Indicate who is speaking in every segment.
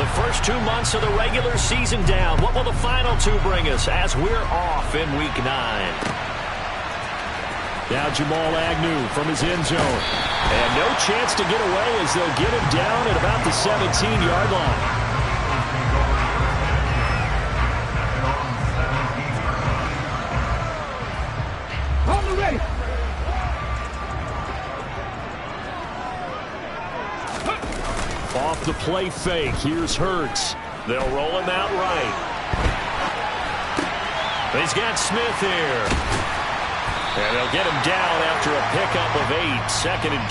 Speaker 1: The first 2 months of the regular season down. What will the final 2 bring us as we're off in Week 9?
Speaker 2: Now Jamal Agnew from his end zone. And no chance to get away as they'll get him down at about the 17-yard line. Off the play fake. Here's Hurts.
Speaker 1: They'll roll him out right. He's got Smith here. And they'll get him down after a pickup of 8, 2nd and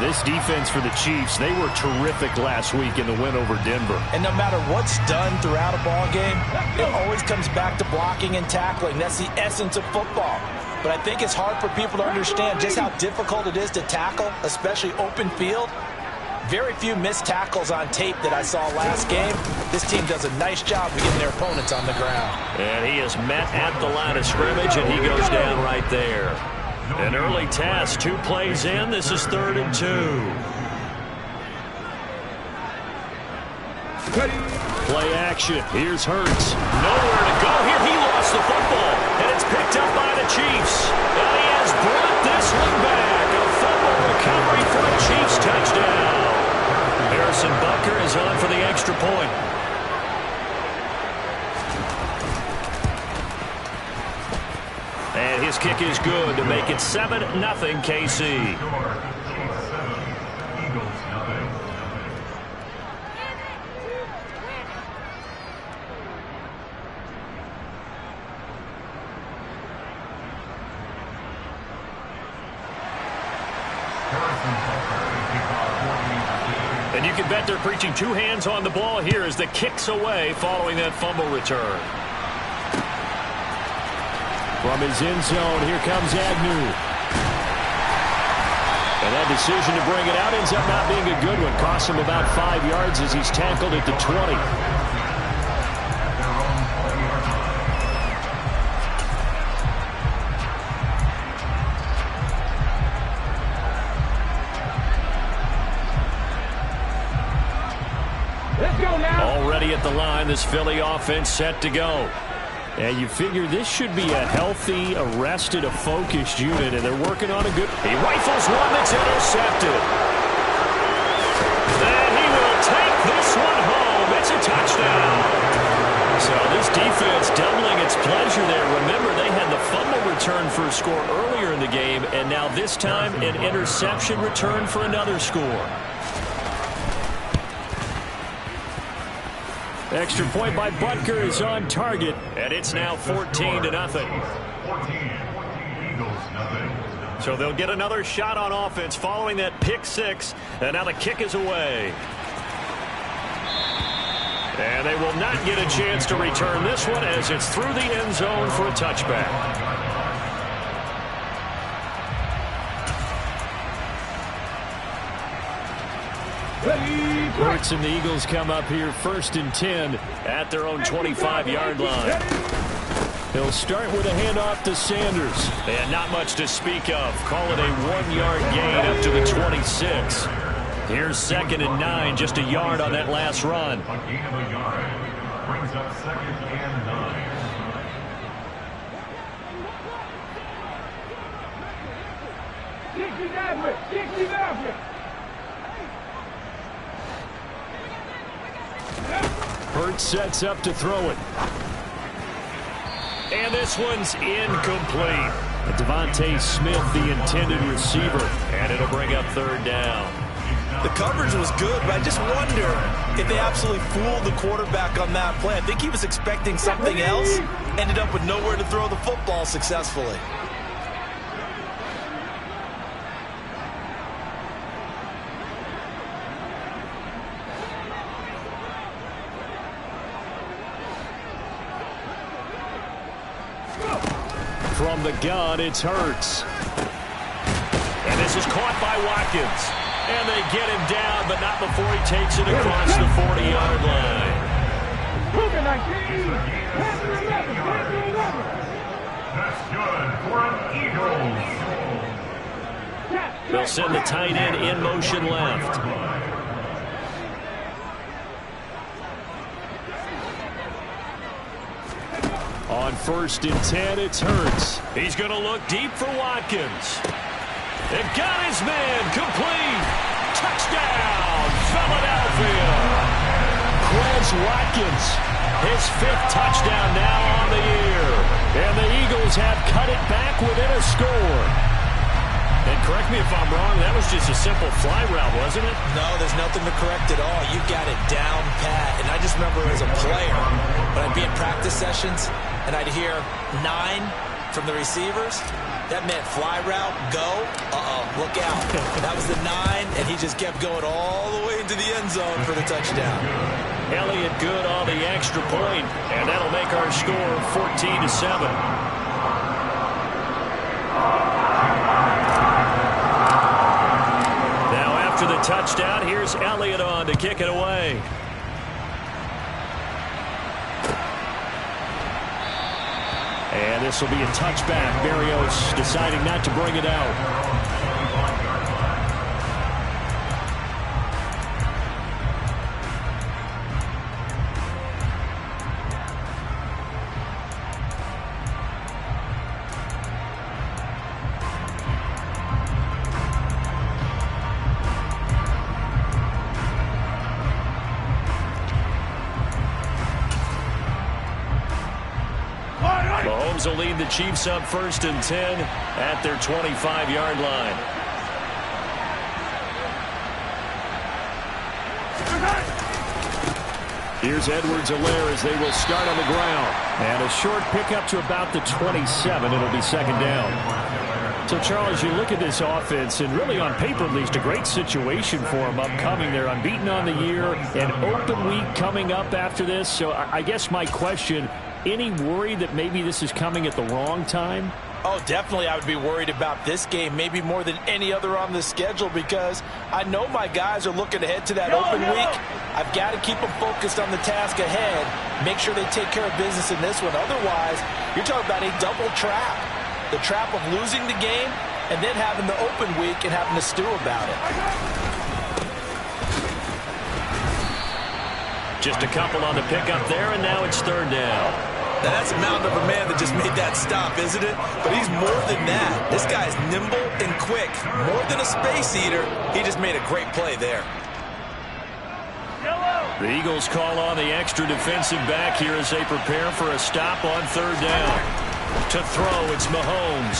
Speaker 1: 2.
Speaker 2: This defense for the Chiefs, they were terrific last week in the win over Denver.
Speaker 3: And no matter what's done throughout a ball game, it always comes back to blocking and tackling. That's the essence of football. But I think it's hard for people to understand just how difficult it is to tackle, especially open field. Very few missed tackles on tape that I saw last game. This team does a nice job of getting their opponents on the ground.
Speaker 1: And he is met at the line of scrimmage, and he goes down right there. An early test, 2 plays in. This is 3rd and 2.
Speaker 2: Play action. Here's Hurts.
Speaker 1: Nowhere to go here. He lost the football, and it's picked up by the Chiefs. And he has brought this one back. A fumble recovery for a Chiefs touchdown. Harrison Butker is on for the extra point. And his kick is good to make it 7-0 KC. And you can bet they're preaching 2 hands on the ball here as the kick's away following that fumble return.
Speaker 2: From his end zone, here comes Agnew. And that decision to bring it out ends up not being a good one. Costs him about 5 yards as he's tackled at the 20.
Speaker 1: Already at the line, this Philly offense set to go.
Speaker 2: And you figure this should be a healthy, arrested, a focused unit, and they're working on a good...
Speaker 1: He rifles one that's intercepted. And he will take this one home. It's a touchdown. So this defense doubling its pleasure there. Remember, they had the fumble return for a score earlier in the game, and now this time an interception return for another score.
Speaker 2: Extra point by Butker is on target.
Speaker 1: And it's now 14-0. So they'll get another shot on offense following that pick 6. And now the kick is away. And they will not get a chance to return this one as it's through the end zone for a touchback.
Speaker 2: Hurts and the Eagles come up here 1st and 10
Speaker 1: at their own 25-yard line.
Speaker 2: He'll start with a handoff to Sanders.
Speaker 1: And not much to speak of. Call it a 1-yard gain up to the 26. Here's 2nd and 9, just a yard on that last run.
Speaker 4: A gain of a yard brings up 2nd and 9.
Speaker 2: Hurts sets up to throw it.
Speaker 1: And this one's incomplete.
Speaker 2: Devontae Smith, the intended receiver.
Speaker 1: And it'll bring up 3rd down.
Speaker 3: The coverage was good, but I just wonder if they absolutely fooled the quarterback on that play. I think he was expecting something else. Ended up with nowhere to throw the football successfully.
Speaker 2: From the gun, it's Hurts.
Speaker 1: And this is caught by Watkins. And they get him down, but not before he takes it across the 40-yard line.
Speaker 4: That's good for an Eagles.
Speaker 1: They'll send the tight end in motion left.
Speaker 2: On 1st and 10, it's Hurts.
Speaker 1: He's going to look deep for Watkins. They've got his man complete. Touchdown, Philadelphia.
Speaker 2: Quez Watkins,
Speaker 1: his 5th touchdown now on the year.
Speaker 2: And the Eagles have cut it back within a score.
Speaker 1: And correct me if I'm wrong, that was just a simple fly route, wasn't it?
Speaker 3: No, there's nothing to correct at all. You got it down pat. And I just remember as a player, when I'd be in practice sessions, and I'd hear 9 from the receivers, that meant fly route, go, look out. That was the 9, and he just kept going all the way into the end zone for the touchdown.
Speaker 1: Elliott good on the extra point, and that'll make our score 14-7. To the touchdown, here's Elliott on to kick it away.
Speaker 2: And this will be a touchback. Berrios deciding not to bring it out.
Speaker 1: Mahomes will lead the Chiefs up 1st and 10 at their 25-yard line.
Speaker 2: Here's Edwards-Helaire as they will start on the ground. And a short pickup to about the 27. It'll be 2nd down. So, Charles, you look at this offense, and really on paper at least, a great situation for them upcoming. They're unbeaten on the year, an open week coming up after this. So I guess my question, any worry that maybe this is coming at the wrong time?
Speaker 3: Oh, definitely I would be worried about this game, maybe more than any other on the schedule, because I know my guys are looking ahead to that open week. I've got to keep them focused on the task ahead, make sure they take care of business in this one. Otherwise, you're talking about a double trap. The trap of losing the game and then having the open week and having to stew about it.
Speaker 1: Just a couple on the pickup there, and now it's 3rd down.
Speaker 3: Now that's a mountain of a man that just made that stop, isn't it? But he's more than that. This guy's nimble and quick. More than a space eater. He just made a great play there.
Speaker 1: The Eagles call on the extra defensive back here as they prepare for a stop on 3rd down. To throw, it's Mahomes.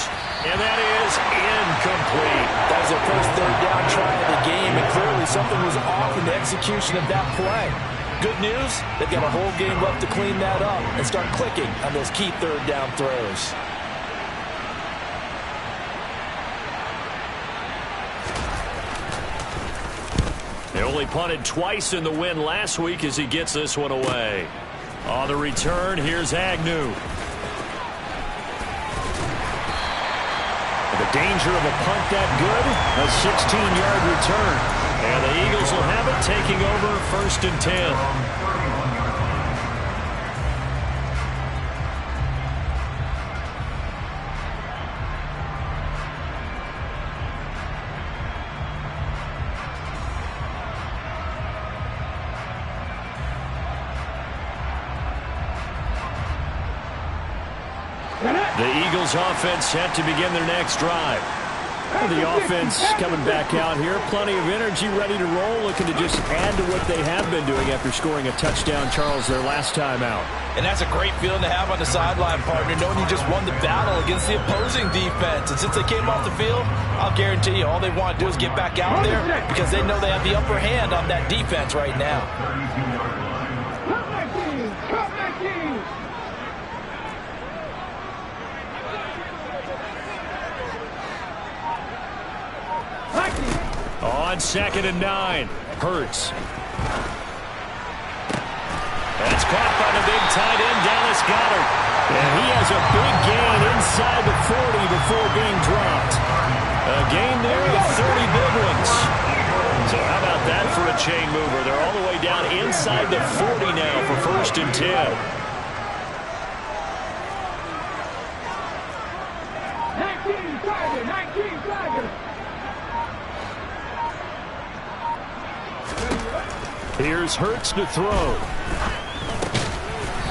Speaker 1: And that is incomplete.
Speaker 3: That was their first 3rd down try of the game, and clearly something was off in the execution of that play. Good news, they've got a whole game left to clean that up and start clicking on those key 3rd down throws.
Speaker 1: They only punted twice in the win last week as he gets this one away. On the return, here's Agnew.
Speaker 2: The danger of a punt that good, a 16-yard return.
Speaker 1: And the Eagles will have it, taking over 1st and 10. The Eagles offense set to begin their next drive.
Speaker 2: The offense coming back out here. Plenty of energy, ready to roll, looking to just add to what they have been doing after scoring a touchdown, Charles, their last time out.
Speaker 3: And that's a great feeling to have on the sideline, partner, knowing you just won the battle against the opposing defense. And since they came off the field, I'll guarantee you all they want to do is get back out there because they know they have the upper hand on that defense right now.
Speaker 1: On 2nd and 9, Hurts. That's caught by the big tight end, Dallas Goedert.
Speaker 2: And he has a big gain inside the 40 before being dropped.
Speaker 1: A gain there of 30 big ones. So how about that for a chain mover? They're all the way down inside the 40 now for 1st and 10.
Speaker 2: Here's Hurts to throw.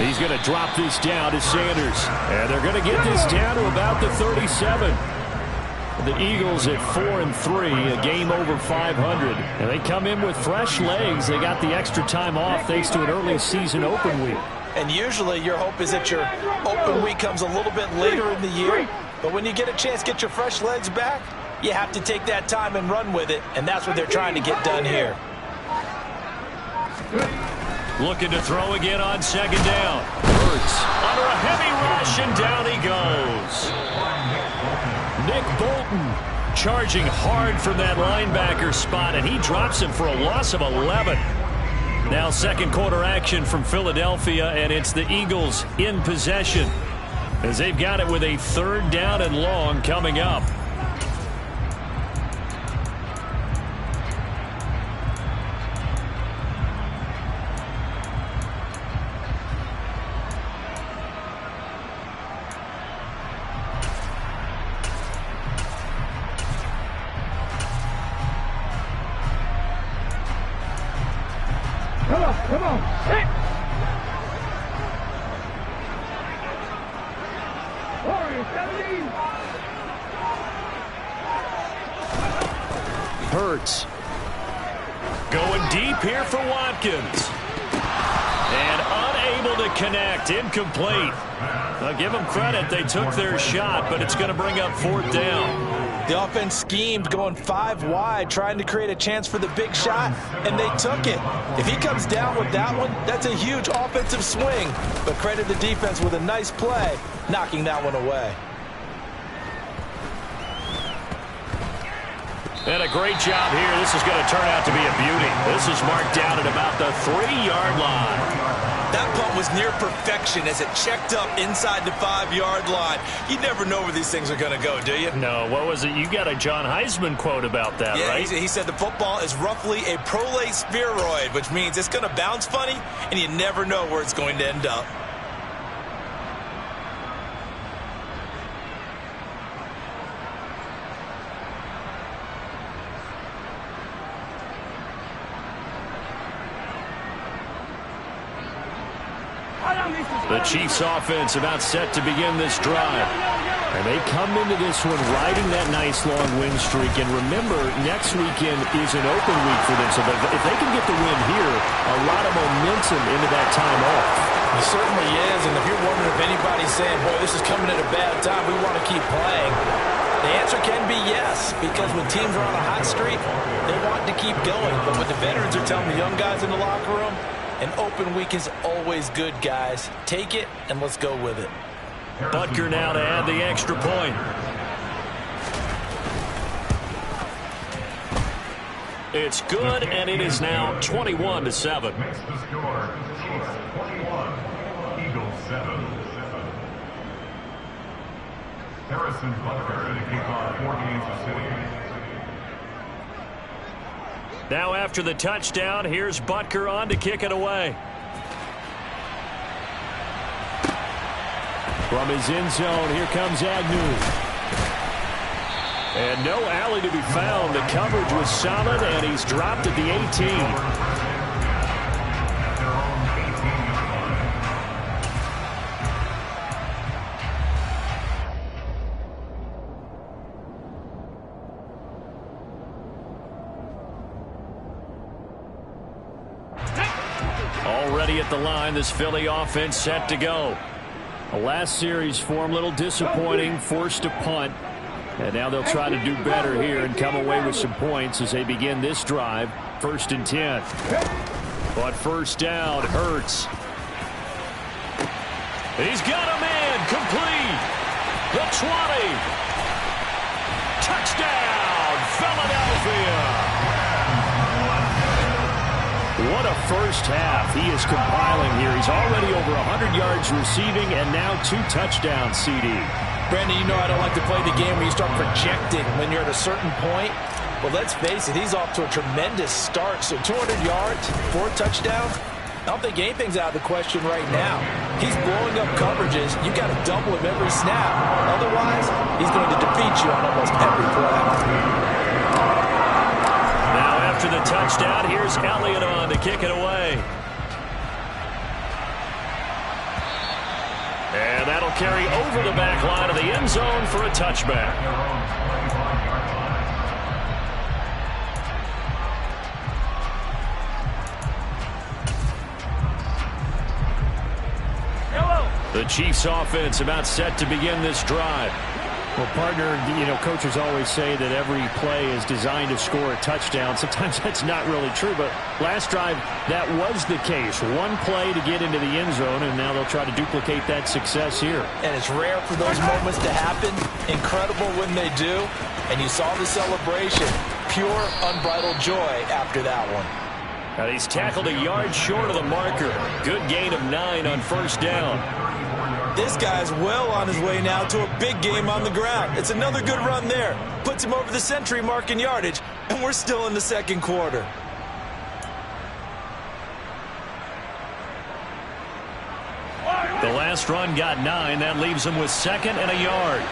Speaker 2: He's going to drop this down to Sanders. And they're going to get this down to about the 37. The Eagles at 4-3, a game over 500. And they come in with fresh legs. They got the extra time off thanks to an early season open week.
Speaker 3: And usually your hope is that your open week comes a little bit later in the year. But when you get a chance to get your fresh legs back, you have to take that time and run with it. And that's what they're trying to get done here.
Speaker 1: Looking to throw again on second down. Hurts under a heavy rush, and down he goes. Nick Bolton charging hard from that linebacker spot, and he drops him for a loss of 11. Now second quarter action from Philadelphia, and it's the Eagles in possession as they've got it with a 3rd down and long coming up.
Speaker 5: Come on. Hey.
Speaker 2: Hurts.
Speaker 1: Going deep here for Watkins. And unable to connect. Incomplete. I'll give them credit. They took their shot, but it's going to bring up 4th down.
Speaker 3: The offense schemed going 5 wide, trying to create a chance for the big shot, and they took it. If he comes down with that one, that's a huge offensive swing. But credit the defense with a nice play, knocking that one away.
Speaker 1: And a great job here. This is going to turn out to be a beauty. This is marked down at about the 3-yard line.
Speaker 6: That punt was near perfection as it checked up inside the 5-yard line. You never know where these things are going to go, do you?
Speaker 1: No, what was it? You got a John Heisman quote about that, right?
Speaker 6: He said the football is roughly a prolate spheroid, which means it's going to bounce funny, and you never know where it's going to end up.
Speaker 1: The Chiefs offense about set to begin this drive.
Speaker 2: And they come into this one riding that nice long win streak. And remember, next weekend is an open week for them. So if they can get the win here, a lot of momentum into that time off.
Speaker 3: It certainly is. And if you're wondering if anybody's saying, boy, this is coming at a bad time, we want to keep playing, the answer can be yes. Because when teams are on a hot streak, they want to keep going. But what the veterans are telling the young guys in the locker room, an open week is always good, guys. Take it, and let's go with it.
Speaker 1: Butker now to add the extra point. It's good, and it is now 21-7.
Speaker 4: Makes the score, Chiefs 21, Eagles 7. Harrison Butker to kick off 4 games of City.
Speaker 1: Now after the touchdown, here's Butker on to kick it away.
Speaker 2: From his end zone, here comes Agnew.
Speaker 1: And no alley to be found. The coverage was solid, and he's dropped at the 18. Already at the line, this Philly offense set to go.
Speaker 2: The last series for him, a little disappointing, forced a punt. And now they'll try to do better here and come away with some points as they begin this drive. 1st and 10. But first down, Hurts.
Speaker 1: He's got a man complete. The 20. Touchdown, Philadelphia.
Speaker 2: What a first half he is compiling here. He's already over 100 yards receiving and now 2 touchdowns, CD.
Speaker 3: Brandon, you know I don't like to play the game where you start projecting when you're at a certain point. Well, let's face it, he's off to a tremendous start. So 200 yards, 4 touchdowns. I don't think anything's out of the question right now. He's blowing up coverages. You got to double him every snap. Otherwise, he's going to defeat you on almost every play.
Speaker 1: After the touchdown, here's Elliott on to kick it away. carry over the back line of the end zone for a touchback. The Chiefs offense about set to begin this drive.
Speaker 2: Well, partner, coaches always say that every play is designed to score a touchdown. Sometimes that's not really true, but last drive, that was the case. One play to get into the end zone, and now they'll try to duplicate that success here.
Speaker 3: And it's rare for those moments to happen. Incredible when they do. And you saw the celebration. Pure, unbridled joy after that one.
Speaker 1: And he's tackled a yard short of the marker. Good gain of 9 on first down.
Speaker 6: This guy's well on his way now to a big game on the ground. It's another good run there. Puts him over the century mark in yardage, and we're still in the second quarter.
Speaker 1: The last run got 9. That leaves him with 2nd and a yard.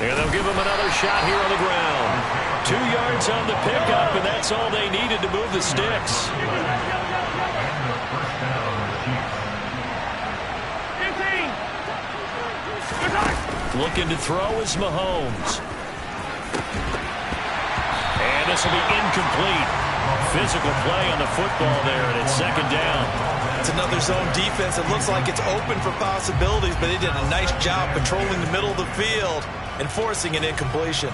Speaker 1: And they'll give him another shot here on the ground. 2 yards on the pickup, and that's all they needed to move the sticks. Looking to throw is Mahomes. And this will be incomplete. Physical play on the football there, and it's 2nd down.
Speaker 6: It's another zone defense. It looks like it's open for possibilities, but they did a nice job patrolling the middle of the field and forcing an incompletion.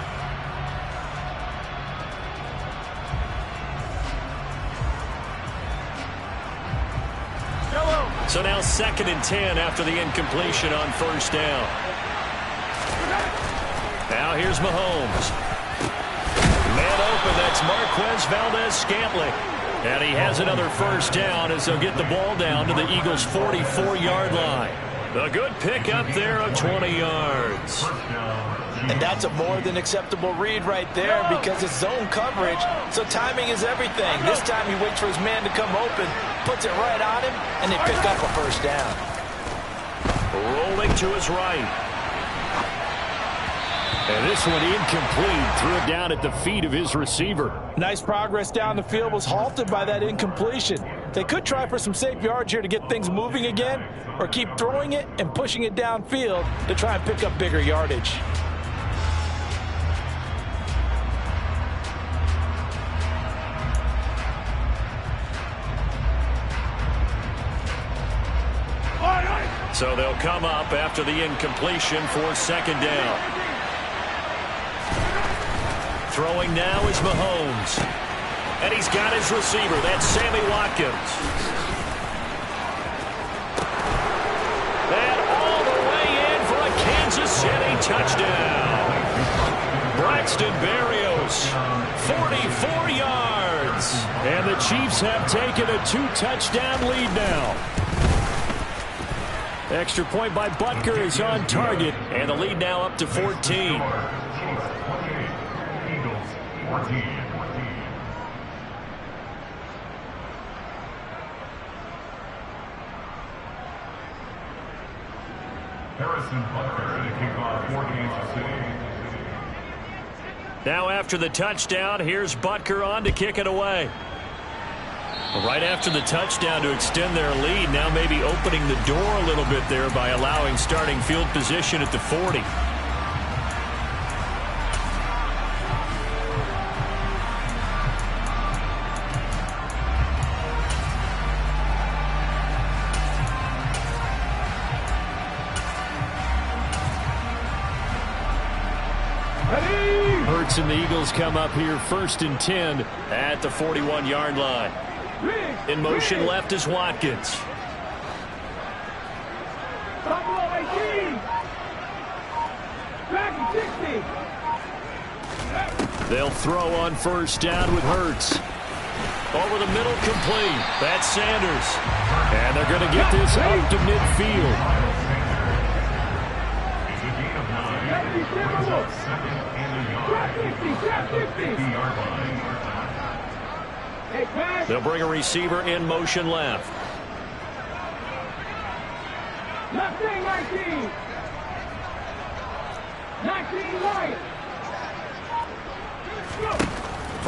Speaker 1: So now 2nd and 10 after the incompletion on first down. Now here's Mahomes. Man open, that's Marquez Valdez-Scantling. And he has another first down as they'll get the ball down to the Eagles' 44-yard line. A good pickup there of 20 yards.
Speaker 3: And that's a more than acceptable read right there because it's zone coverage, so timing is everything. This time he waits for his man to come open, puts it right on him, and they pick up a first down.
Speaker 1: Rolling to his right. And this one incomplete. Threw it down at the feet of his receiver.
Speaker 3: Nice progress down the field, was halted by that incompletion. They could try for some safe yards here to get things moving again, or keep throwing it and pushing it downfield to try and pick up bigger yardage.
Speaker 1: So they'll come up after the incompletion for 2nd down. Throwing now is Mahomes. And he's got his receiver. That's Sammy Watkins. And all the way in for a Kansas City touchdown. Braxton Berrios, 44 yards.
Speaker 2: And the Chiefs have taken a 2-touchdown lead now.
Speaker 1: Extra point by Butker is on target, and the lead now up to 14.
Speaker 4: Eagles 14. Harrison Butker to kick off for Kansas City.
Speaker 1: Now after the touchdown, here's Butker on to kick it away. Right after the touchdown to extend their lead, now maybe opening the door a little bit there by allowing starting field position at the 40. Hurts and the Eagles come up here 1st and 10 at the 41-yard line. In motion left is Watkins. They'll throw on first down with Hurts. Over the middle, complete. That's Sanders. And they're going to get this up to midfield.
Speaker 4: It's a gain of 9. Brings up 2nd and a yard. 50-yard line.
Speaker 1: They'll bring a receiver in motion left.
Speaker 5: Left wing 19. 19 right.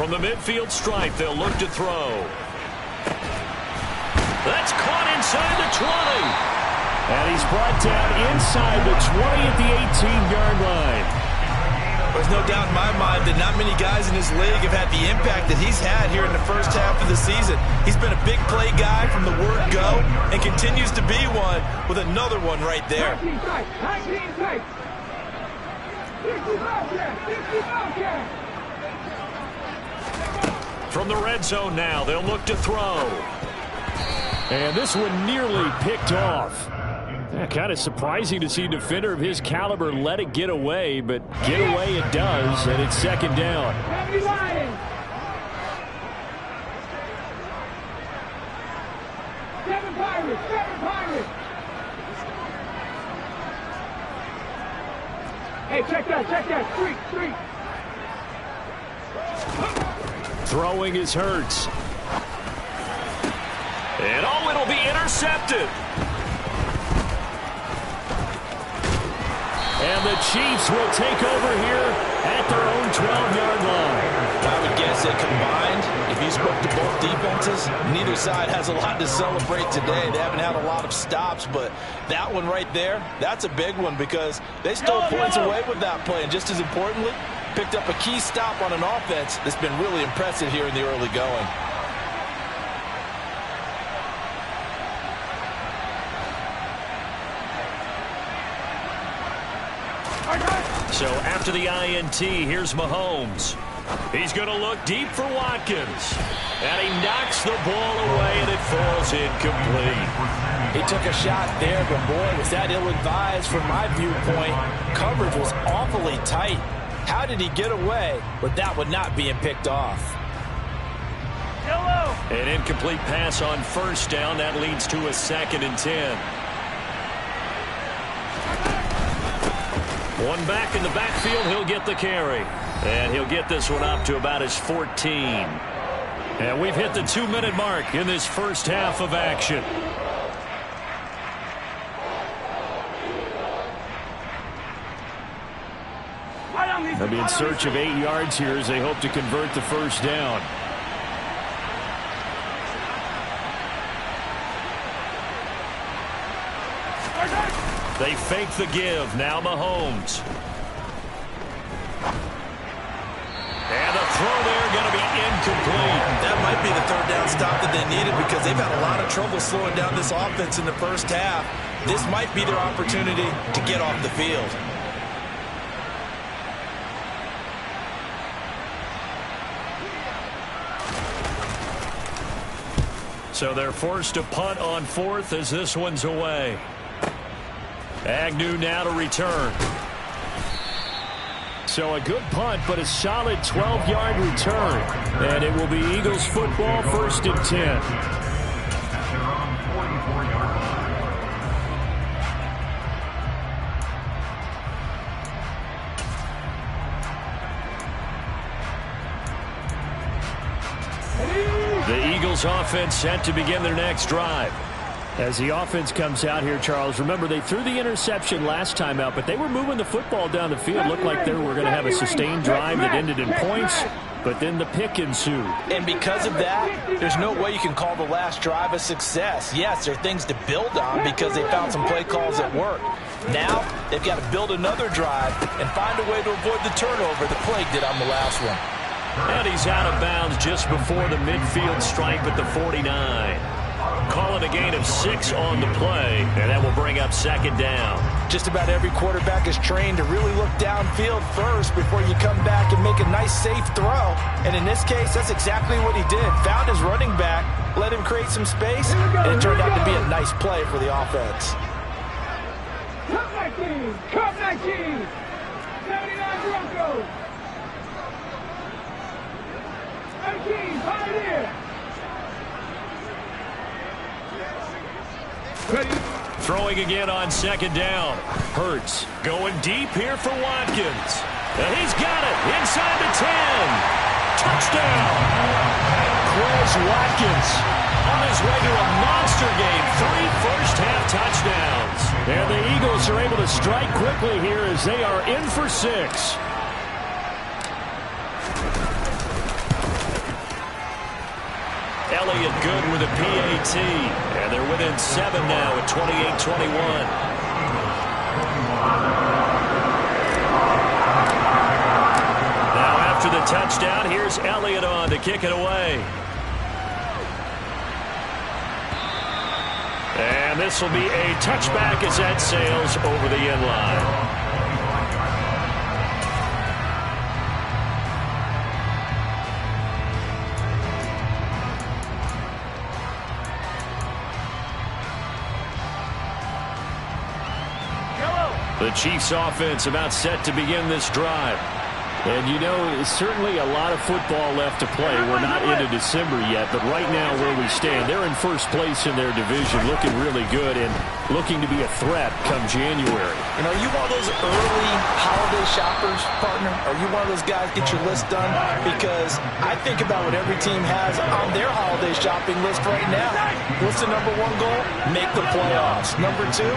Speaker 1: From the midfield stripe, they'll look to throw. That's caught inside the 20.
Speaker 2: And he's brought down inside the 20 at the 18-yard line.
Speaker 6: There's no doubt in my mind that not many guys in this league have had the impact that he's had here in the first half of the season. He's been a big play guy from the word go and continues to be one with another one right there.
Speaker 5: 19 tight, 19 tight. 60 Bobcat, 60 Bobcat.
Speaker 1: From the red zone now, they'll look to throw.
Speaker 2: And this one nearly picked off. Yeah, kind of surprising to see a defender of his caliber let it get away, but get away it does, and it's second down.
Speaker 5: 70 Lions. 7 Pirates, 7 Pirates. Hey, check that. Street.
Speaker 2: Throwing is Hurts.
Speaker 1: And it'll be intercepted.
Speaker 2: And the Chiefs will take over here at their own 12-yard line.
Speaker 3: I would guess that combined, if you spoke to both defenses, neither side has a lot to celebrate today. They haven't had a lot of stops, but that one right there, that's a big one because they stole points away with that play. And just as importantly, picked up a key stop on an offense that's been really impressive here in the early going.
Speaker 1: So after the INT, here's Mahomes. He's going to look deep for Watkins. And he knocks the ball away, and it falls incomplete.
Speaker 3: He took a shot there, but boy, was that ill-advised from my viewpoint. Coverage was awfully tight. How did he get away with that one not being picked off?
Speaker 1: An incomplete pass on first down. That leads to a 2nd and 10. One back in the backfield, he'll get the carry. And he'll get this one up to about his 14. And we've hit the 2-minute mark in this first half of action.
Speaker 2: They'll be in search of 8 yards here as they hope to convert the first down.
Speaker 1: They fake the give. Now Mahomes. And the throw there going to be incomplete.
Speaker 6: That might be the third down stop that they needed because they've had a lot of trouble slowing down this offense in the first half. This might be their opportunity to get off the field.
Speaker 1: So they're forced to punt on 4th as this one's away. Agnew now to return.
Speaker 2: So a good punt, but a solid 12-yard return. And it will be Eagles football, 1st and 10.
Speaker 1: The Eagles offense set to begin their next drive.
Speaker 2: As the offense comes out here, Charles, remember they threw the interception last time out, but they were moving the football down the field. Looked like they were going to have a sustained drive that ended in points, but then the pick ensued.
Speaker 3: And because of that, there's no way you can call the last drive a success. Yes, there are things to build on because they found some play calls that work. Now, they've got to build another drive and find a way to avoid the turnover that plagued it on the last one.
Speaker 1: And he's out of bounds just before the midfield stripe at the 49. Calling a gain of 6 on the play, and that will bring up 2nd down.
Speaker 3: Just about every quarterback is trained to really look downfield first before you come back and make a nice, safe throw. And in this case, that's exactly what he did. Found his running back, let him create some space, and it turned out to be a nice play for the offense.
Speaker 5: Cup 19, Cup 19, 79 Broncos. 18, Pioneer.
Speaker 1: Throwing again on 2nd down. Hurts going deep here for Watkins. And he's got it inside the 10. Touchdown. Quez Watkins on his way to a monster game. 3 first-half touchdowns.
Speaker 2: And the Eagles are able to strike quickly here as they are in for 6.
Speaker 1: Elliott good with a PAT. And they're within 7 now at 28-21. Now after the touchdown, here's Elliott on to kick it away. And this will be a touchback as that sails over the end line. The Chiefs offense about set to begin this drive. And, you know, certainly a lot of football left to play. We're not into December yet, but right now where we stand, they're in first place in their division, looking really good and looking to be a threat come January.
Speaker 3: And are you one of those early holiday shoppers, partner? Are you one of those guys get your list done? Because I think about what every team has on their holiday shopping list right now. What's the number one goal? Make the playoffs. Number 2,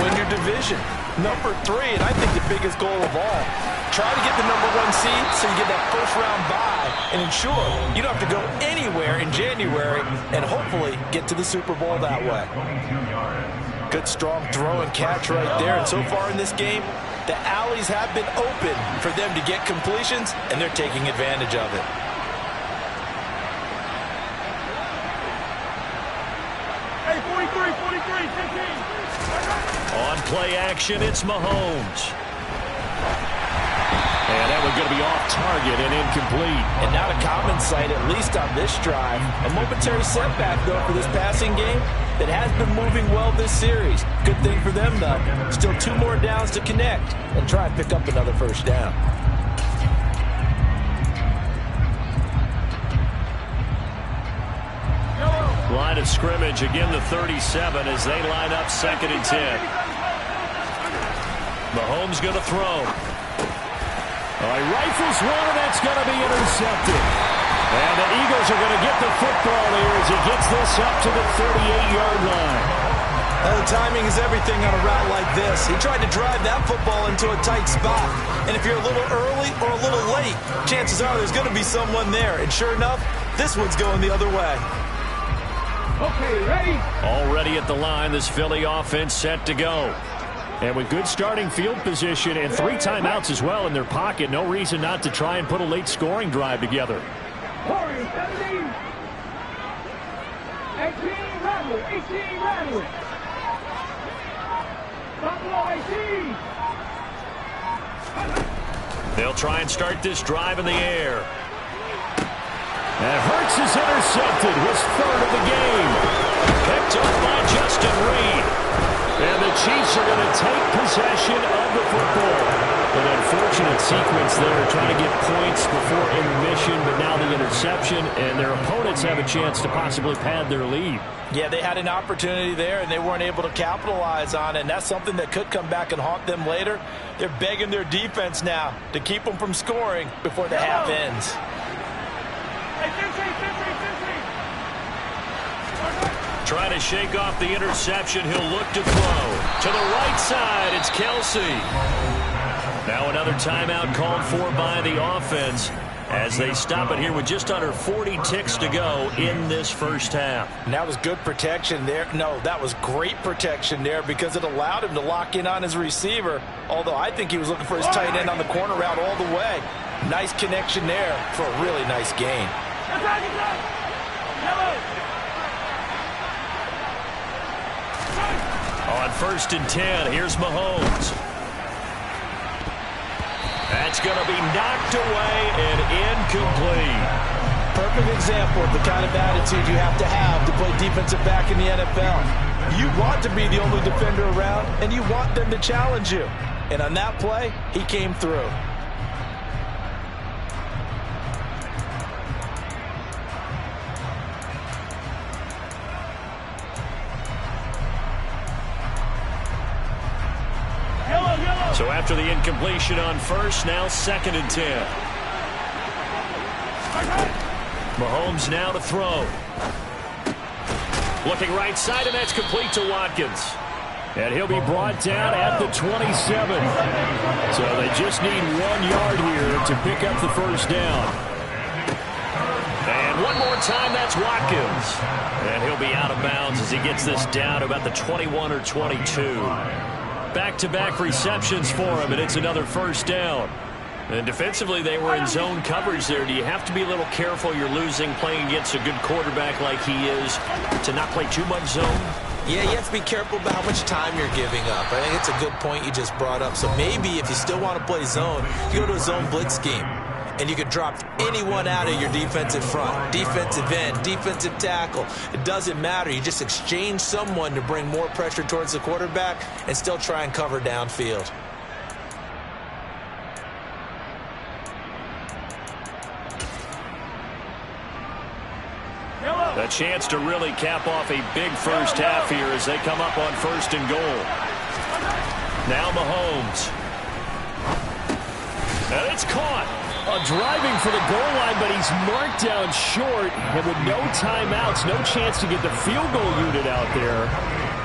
Speaker 3: win your division. Number 3, and I think the biggest goal of all, try to get the number 1 seed so you get that first round bye and ensure you don't have to go anywhere in January and hopefully get to the Super Bowl that way. Good strong throw and catch right there. And so far in this game, the alleys have been open for them to get completions, and they're taking advantage of it.
Speaker 5: Hey, 43, 15.
Speaker 1: On play action, it's Mahomes. And that one's going to be off target and incomplete.
Speaker 3: And not a common sight, at least on this drive. A momentary setback, though, for this passing game that has been moving well this series. Good thing for them, though. Still 2 more downs to connect and try and pick up another first down.
Speaker 1: Line of scrimmage, again the 37 as they line up 2nd and 10. Mahomes going to throw. All right, rifles one, and that's going to be intercepted. And the Eagles are going to get the football here as he gets this up to the 38-yard line.
Speaker 3: Well, the timing is everything on a route like this. He tried to drive that football into a tight spot. And if you're a little early or a little late, chances are there's going to be someone there. And sure enough, this one's going the other way.
Speaker 5: Okay, ready?
Speaker 1: Already at the line, this Philly offense set to go. And with good starting field position and 3 timeouts as well in their pocket, no reason not to try and put a late scoring drive together.
Speaker 5: 17. 18, rattle. 18, rattle. Buffalo 18.
Speaker 1: They'll try and start this drive in the air. And Hurts is intercepted, his 3rd of the game. Picked up by Justin Reed. And the Chiefs are going to take possession of the football. An unfortunate sequence there, trying to get points before intermission, but now the interception, and their opponents have a chance to possibly pad their lead.
Speaker 3: Yeah, they had an opportunity there, and they weren't able to capitalize on it, and that's something that could come back and haunt them later. They're begging their defense now to keep them from scoring before the half ends.
Speaker 1: Trying to shake off the interception. He'll look to throw. To the right side, it's Kelsey. Now another timeout called for by the offense as they stop it here with just under 40 ticks to go in this first half.
Speaker 3: And that was good protection there. No, that was great protection there because it allowed him to lock in on his receiver, although I think he was looking for his tight end on the corner route all the way. Nice connection there for a really nice gain.
Speaker 1: On 1st and 10, here's Mahomes. That's going to be knocked away and incomplete.
Speaker 3: Perfect example of the kind of attitude you have to play defensive back in the NFL. You want to be the only defender around, and you want them to challenge you. And on that play, he came through.
Speaker 1: So after the incompletion on 1st, now 2nd and 10. Mahomes now to throw. Looking right side, and that's complete to Watkins. And he'll be brought down at the 27. So they just need 1 yard here to pick up the first down. And 1 One more time, that's Watkins. And he'll be out of bounds as he gets this down to about the 21 or 22. Back-to-back receptions for him, and it's another first down. And defensively, they were in zone coverage there. Do you have to be a little careful? You're losing, playing against a good quarterback like he is, to not play too much zone?
Speaker 3: Yeah, you have to be careful about how much time you're giving up. I think it's a good point you just brought up. So maybe if you still want to play zone, you go to a zone blitz scheme. And you could drop anyone out of your defensive front, defensive end, defensive tackle. It doesn't matter. You just exchange someone to bring more pressure towards the quarterback and still try and cover downfield.
Speaker 1: A chance to really cap off a big first half here as they come up on 1st and goal. Now Mahomes. And it's caught. Driving for the goal line, but he's marked down short. And with no timeouts, no chance to get the field goal unit out there.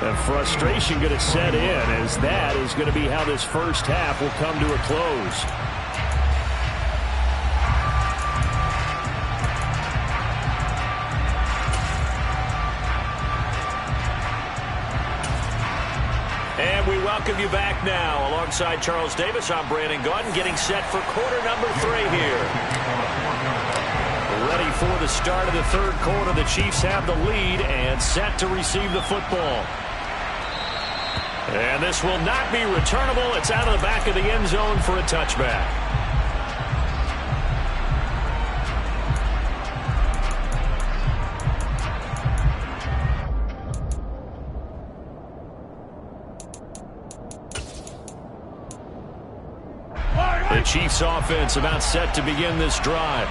Speaker 1: And frustration going to set in, as that is going to be how this first half will come to a close. And we welcome you back now. Alongside Charles Davis, I'm Brandon Gaudin, getting set for quarter number 3 here. Ready for the start of the third quarter. The Chiefs have the lead and set to receive the football. And this will not be returnable. It's out of the back of the end zone for a touchback. The Chiefs offense about set to begin this drive.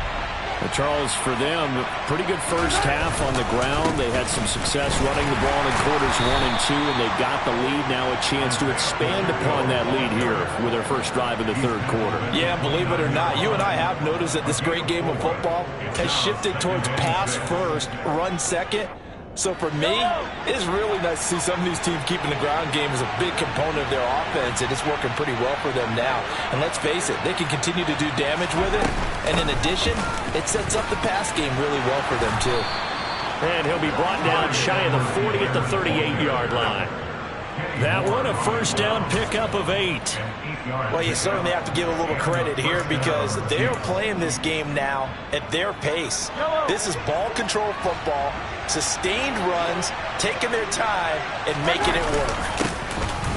Speaker 1: Well, Charles, for them, pretty good first half on the ground. They had some success running the ball in quarters 1 and 2, and they got the lead. Now a chance to expand upon that lead here with their first drive in the third quarter.
Speaker 3: Yeah, believe it or not, you and I have noticed that this great game of football has shifted towards pass first, run second. So for me, it's really nice to see some of these teams keeping the ground game as a big component of their offense, and it's working pretty well for them now. And let's face it, they can continue to do damage with it. And in addition, it sets up the pass game really well for them too.
Speaker 1: And he'll be brought down shy of the 40 at the 38-yard line. That one, a first down pickup of 8.
Speaker 3: Well, you certainly have to give a little credit here because they're playing this game now at their pace. This is ball control football, sustained runs, taking their time, and making it work.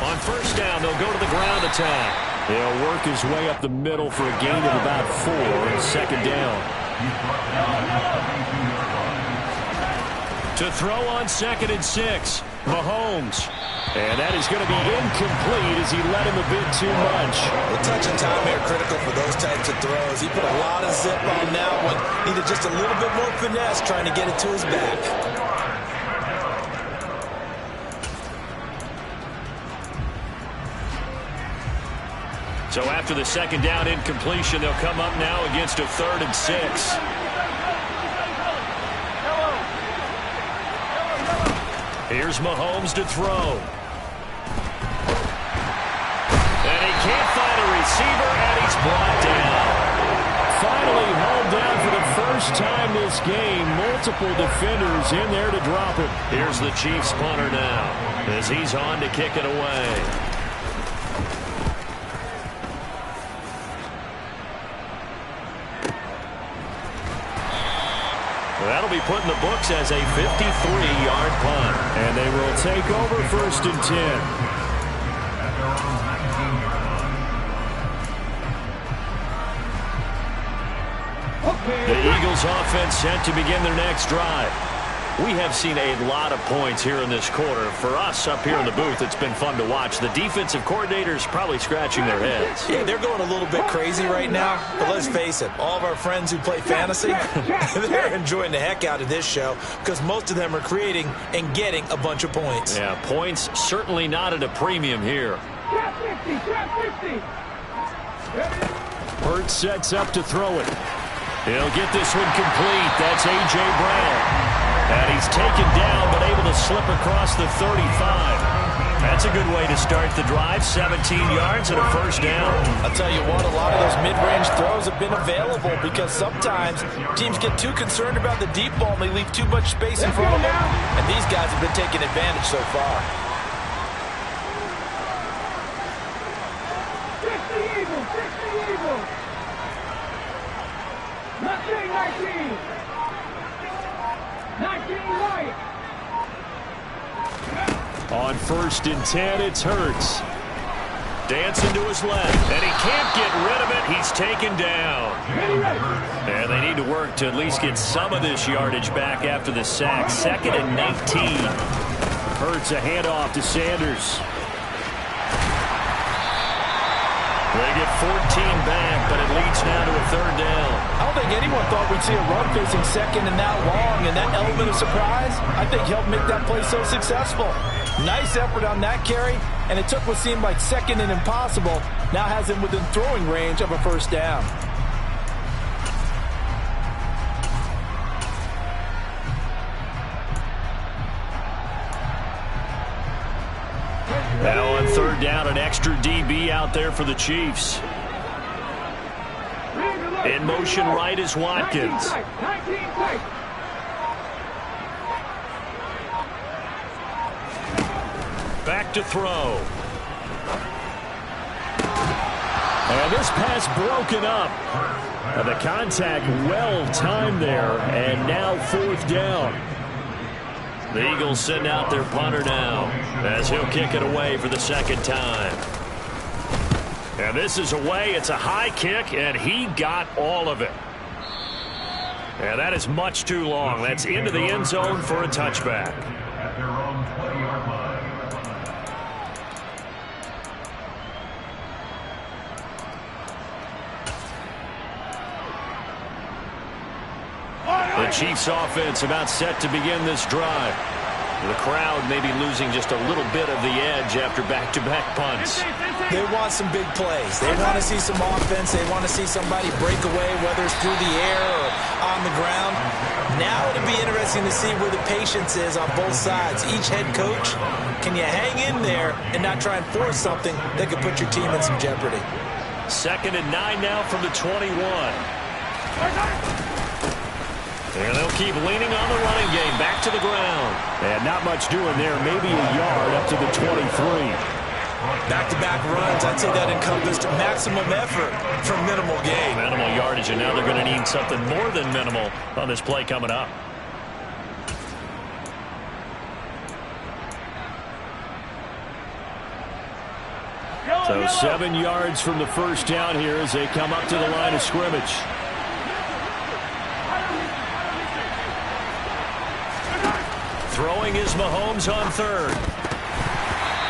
Speaker 1: On first down, they'll go to the ground attack. He'll work his way up the middle for a gain of about 4, second down. To throw on 2nd and 6, Mahomes. And that is going to be incomplete as he let him a bit too much.
Speaker 3: The touch and time here critical for those types of throws. He put a lot of zip on that one. Needed just a little bit more finesse trying to get it to his back.
Speaker 1: So after the second down incompletion, they'll come up now against a 3rd and 6. Here's Mahomes to throw. And he can't find a receiver, and he's brought down. Finally hauled down for the first time this game. Multiple defenders in there to drop him. Here's the Chiefs punter now as he's on to kick it away. That'll be put in the books as a 53-yard punt. And they will take over 1st and 10. The Eagles offense set to begin their next drive. We have seen a lot of points here in this quarter. For us up here in the booth, it's been fun to watch. The defensive coordinators probably scratching their heads.
Speaker 3: Yeah, they're going a little bit crazy right now. But let's face it, all of our friends who play fantasy, they're enjoying the heck out of this show because most of them are creating and getting a bunch of points.
Speaker 1: Yeah, points certainly not at a premium here. Hurts sets up to throw it. He'll get this one complete. That's A.J. Brown. And he's taken down but able to slip across the 35. That's a good way to start the drive. 17 yards and a first down.
Speaker 3: I'll tell you what, a lot of those mid-range throws have been available because sometimes teams get too concerned about the deep ball and they leave too much space in front of them. And these guys have been taking advantage so far.
Speaker 5: 60 Eagles, 60 Eagles. 19 right.
Speaker 2: On 1st and 10, it's Hurts.
Speaker 1: Dancing to his left, and he can't get rid of it. He's taken down. And they need to work to at least get some of this yardage back after the sack. 2nd and 19.
Speaker 2: Hurts a handoff to Sanders.
Speaker 1: They get 14 back, but it leads now to a 3rd down.
Speaker 3: I don't think anyone thought we'd see a run facing 2nd and that long, and that element of surprise, I think, helped make that play so successful. Nice effort on that carry, and it took what seemed like 2nd and impossible, now has him within throwing range of a 1st down.
Speaker 1: Now on 3rd down, an extra DB out there for the Chiefs. In motion right is Watkins.
Speaker 5: 19 tight.
Speaker 1: Back to throw.
Speaker 2: And this pass broken up. And the contact well timed there, and now 4th down.
Speaker 1: The Eagles send out their punter now as he'll kick it away for the 2nd time. And this is away. It's a high kick, and he got all of it. And that is much too long. That's into the end zone for a touchback.
Speaker 4: At their own 20-yard line.
Speaker 1: The Chiefs offense about set to begin this drive. The crowd may be losing just a little bit of the edge after back-to-back punts.
Speaker 3: They want some big plays. They want to see some offense. They want to see somebody break away, whether it's through the air or on the ground. Now it'll be interesting to see where the patience is on both sides. Each head coach, can you hang in there and not try and force something that could put your team in some jeopardy?
Speaker 1: 2nd and 9 now from the 21. And they'll keep leaning on the running game. Back to the ground.
Speaker 2: And not much doing there. Maybe a yard up to the 23.
Speaker 3: Back-to-back runs, I'd say that encompassed maximum effort for minimal gain.
Speaker 1: Minimal yardage, and now they're going to need something more than minimal on this play coming up.
Speaker 2: So 7 yards from the 1st down here as they come up to the line of scrimmage.
Speaker 1: Throwing is Mahomes on 3rd.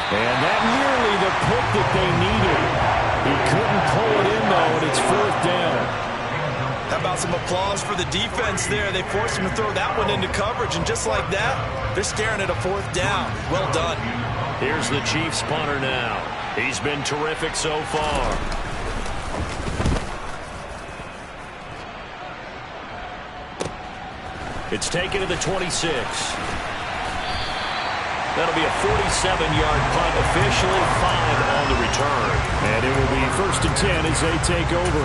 Speaker 2: And that nearly the pick that they needed. He couldn't pull it in, though, and it's 4th down.
Speaker 3: How about some applause for the defense there? They forced him to throw that one into coverage, and just like that, they're staring at a 4th down. Well done.
Speaker 1: Here's the Chiefs punter now. He's been terrific so far. It's taken to the 26. That'll be a 47-yard punt, officially 5 on the return.
Speaker 2: And it will be 1st and 10 as they take over.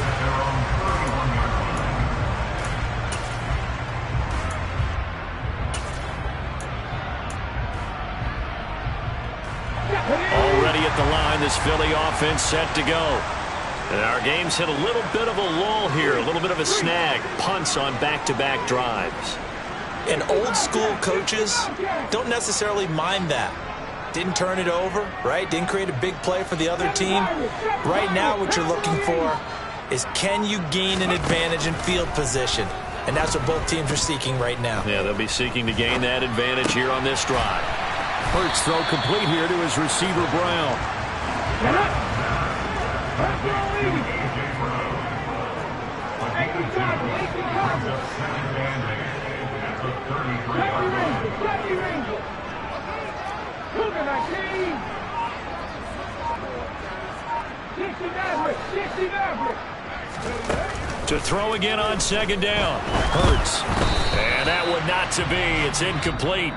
Speaker 1: Already at the line, this Philly offense set to go. And our game's hit a little bit of a lull here, a little bit of a snag. Punts on back-to-back drives.
Speaker 3: And old school coaches don't necessarily mind that. Didn't turn it over, right? Didn't create a big play for the other team. Right now what you're looking for is, can you gain an advantage in field position? And that's what both teams are seeking right now.
Speaker 1: Yeah, they'll be seeking to gain that advantage here on this drive.
Speaker 2: Hurts throw complete here to his receiver, Brown.
Speaker 1: To throw again on 2nd down. Hurts. And that one not to be. It's incomplete.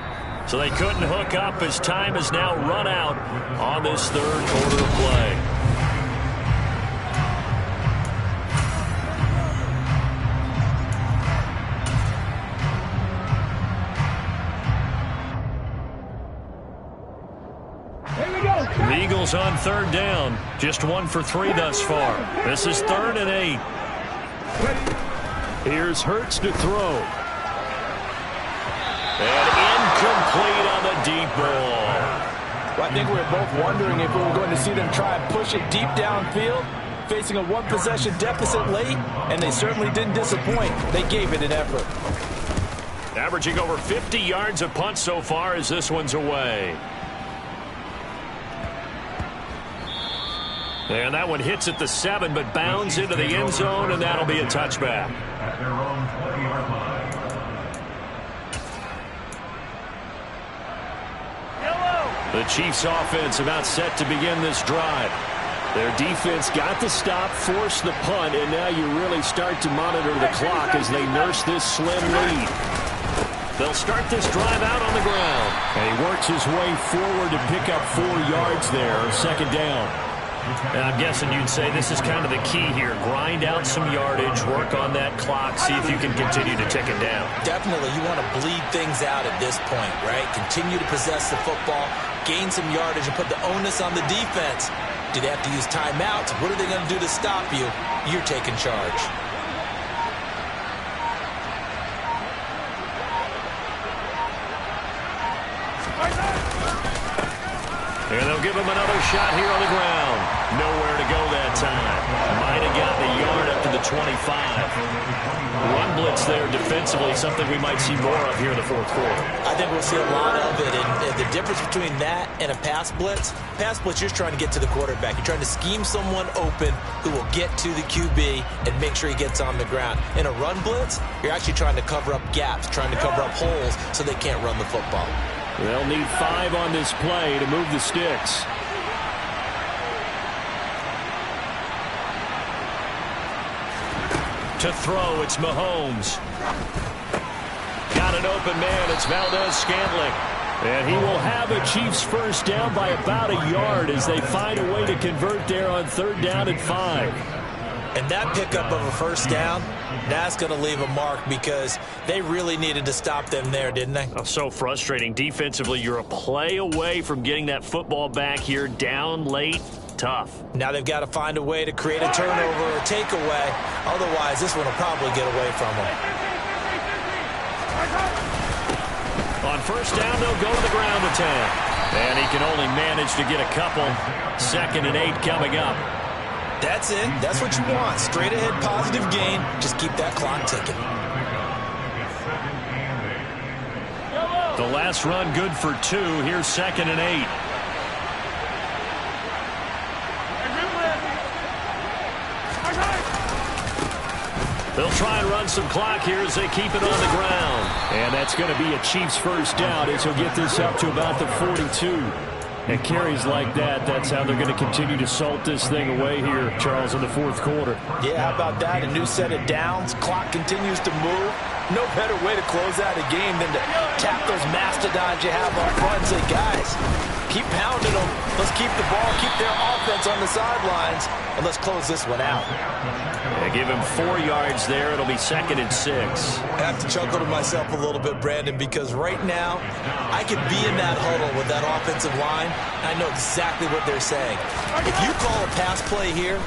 Speaker 1: So they couldn't hook up as time has now run out on this third quarter of play. The Eagles on third down. Just 1 for 3 thus far. This is 3rd and 8.
Speaker 2: Here's Hurts to throw.
Speaker 1: And incomplete on the deep ball.
Speaker 3: Well, I think we were both wondering if we were going to see them try and push it deep downfield, facing a one-possession deficit late, and they certainly didn't disappoint. They gave it an effort.
Speaker 1: Averaging over 50 yards a punt so far as this one's away. And that one hits at the 7, but bounds into the end zone, and that'll be a touchback.
Speaker 7: At their own 20-yard line.
Speaker 1: The Chiefs offense about set to begin this drive.
Speaker 2: Their defense got the stop, forced the punt, and now you really start to monitor the clock as they nurse this slim lead.
Speaker 1: They'll start this drive out on the ground.
Speaker 2: And he works his way forward to pick up 4 yards there, 2nd down.
Speaker 1: And I'm guessing you'd say this is kind of the key here. Grind out some yardage, work on that clock, see if you can continue to tick it down.
Speaker 3: Definitely, you want to bleed things out at this point, right? Continue to possess the football, gain some yardage, and put the onus on the defense. Do they have to use timeouts? What are they going to do to stop you? You're taking charge.
Speaker 1: And they'll give him another shot here on the ground. Nowhere to go that time. Might have gotten a yard up to the 25. Run blitz there defensively, something we might see more of here in the 4th quarter.
Speaker 3: I think we'll see a lot of it. And the difference between that and a pass blitz, you're just trying to get to the quarterback. You're trying to scheme someone open who will get to the QB and make sure he gets on the ground. In a run blitz, you're actually trying to cover up gaps, trying to cover up holes so they can't run the football.
Speaker 2: They'll need 5 on this play to move the sticks.
Speaker 1: To throw, it's Mahomes. Got an open man, it's Valdez-Scantling.
Speaker 2: And he will have a Chiefs first down by about a yard as they find a way to convert there on 3rd down and 5.
Speaker 3: And that pickup of a first down, that's going to leave a mark because they really needed to stop them there, didn't they?
Speaker 1: Oh, so frustrating. Defensively, you're a play away from getting that football back here. Down late, tough.
Speaker 3: Now they've got to find a way to create a turnover or takeaway. Otherwise, this one will probably get away from them.
Speaker 1: On first down, they'll go to the ground attack. And he can only manage to get a couple. 2nd and 8 coming up.
Speaker 3: That's it. That's what you want. Straight ahead, positive gain. Just keep that clock ticking.
Speaker 1: The last run good for 2. Here's 2nd and 8. They'll try and run some clock here as they keep it on the ground.
Speaker 2: And that's going to be a Chiefs first down as he'll get this up to about the 42. And carries like that, that's how they're going to continue to salt this thing away here, Charles, in the 4th quarter.
Speaker 3: Yeah, how about that? A new set of downs. Clock continues to move. No better way to close out a game than to tap those mastodons you have up front and say, guys, keep pounding them. Let's keep the ball, keep their offense on the sidelines, and let's close this one out.
Speaker 1: They give him 4 yards there. It'll be 2nd and 6.
Speaker 3: I have to chuckle to myself a little bit, Brandon, because right now I could be in that huddle with that offensive line. I know exactly what they're saying. If you call a pass play here,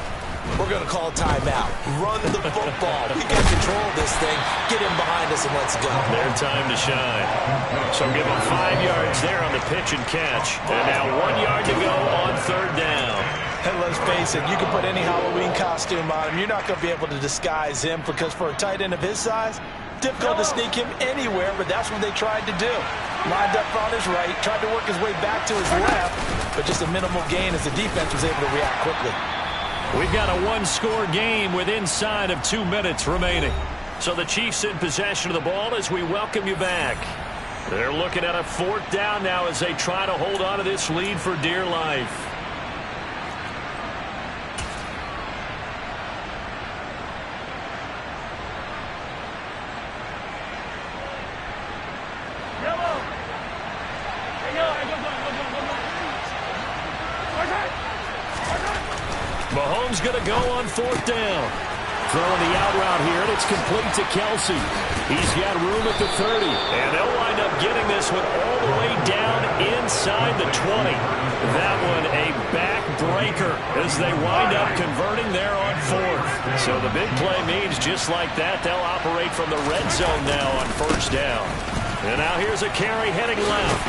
Speaker 3: we're going to call a timeout. Run the football. We got control of this thing. Get in behind us and let's go.
Speaker 1: Their time to shine. So give them 5 yards there on the pitch and catch. And now 1 yard to go on 3rd down.
Speaker 3: And let's face it, you can put any Halloween costume on him. You're not going to be able to disguise him because for a tight end of his size, difficult to sneak him anywhere, but that's what they tried to do. Lined up on his right, tried to work his way back to his left, but just a minimal gain as the defense was able to react quickly.
Speaker 1: We've got a 1-score game with inside of 2 minutes remaining. So the Chiefs in possession of the ball as we welcome you back. They're looking at a 4th down now as they try to hold on to this lead for dear life.
Speaker 2: Mahomes going to go on 4th down. Throwing the out route here, and it's complete to Kelsey. He's got room at the 30. And they'll wind up getting this one all the way down inside the 20. That one a backbreaker as they wind up converting there on 4th. So the big play means just like that, they'll operate from the red zone now on 1st down. And now here's a carry heading left.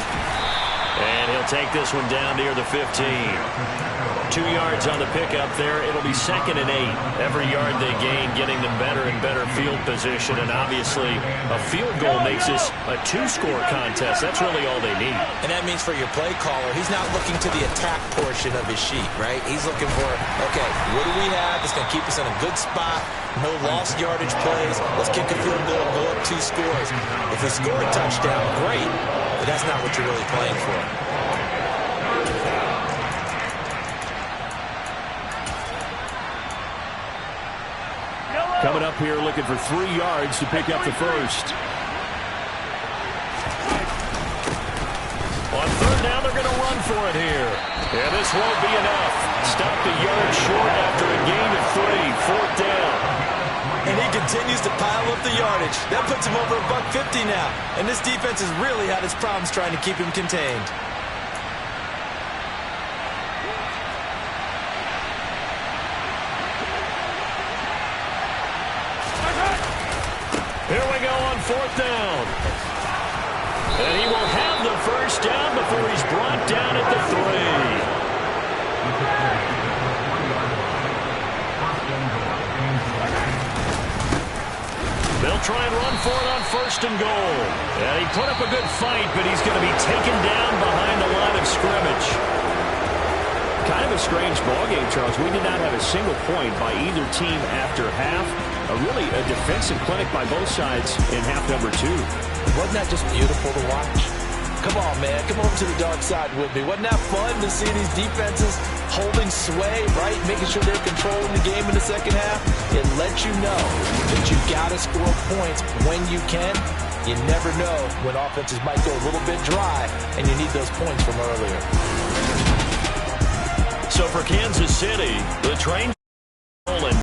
Speaker 2: And he'll take this one down near the 15. 2 yards on the pickup there. It'll be 2nd and 8. Every yard they gain, getting them better and better field position. And obviously, a field goal makes this a 2-score contest. That's really all they need.
Speaker 3: And that means for your play caller, he's not looking to the attack portion of his sheet, right? He's looking for, okay, what do we have that's going to keep us in a good spot? No lost yardage plays. Let's kick a field goal and go up 2 scores. If we score a touchdown, great. But that's not what you're really playing for.
Speaker 2: Coming up here looking for 3 yards to pick up the first. On 3rd down, they're going to run for it here. And this won't be enough. Stopped a yard short after a gain of 3. 4th down.
Speaker 6: And he continues to pile up the yardage. That puts him over $150 now. And this defense has really had its problems trying to keep him contained.
Speaker 2: Here we go on 4th down. And he will have the first down before he's brought down at the 3. They'll try and run for it on 1st and goal. And he put up a good fight, but he's going to be taken down behind the line of scrimmage. Kind of a strange ballgame, Charles. We did not have a single point by either team after half. Really a defensive clinic by both sides in half number 2.
Speaker 3: Wasn't that just beautiful to watch? Come on, man. Come over to the dark side with me. Wasn't that fun to see these defenses holding sway, right? Making sure they're controlling the game in the second half. It lets you know that you got to score points when you can. You never know when offenses might go a little bit dry, and you need those points from earlier.
Speaker 1: So for Kansas City, the train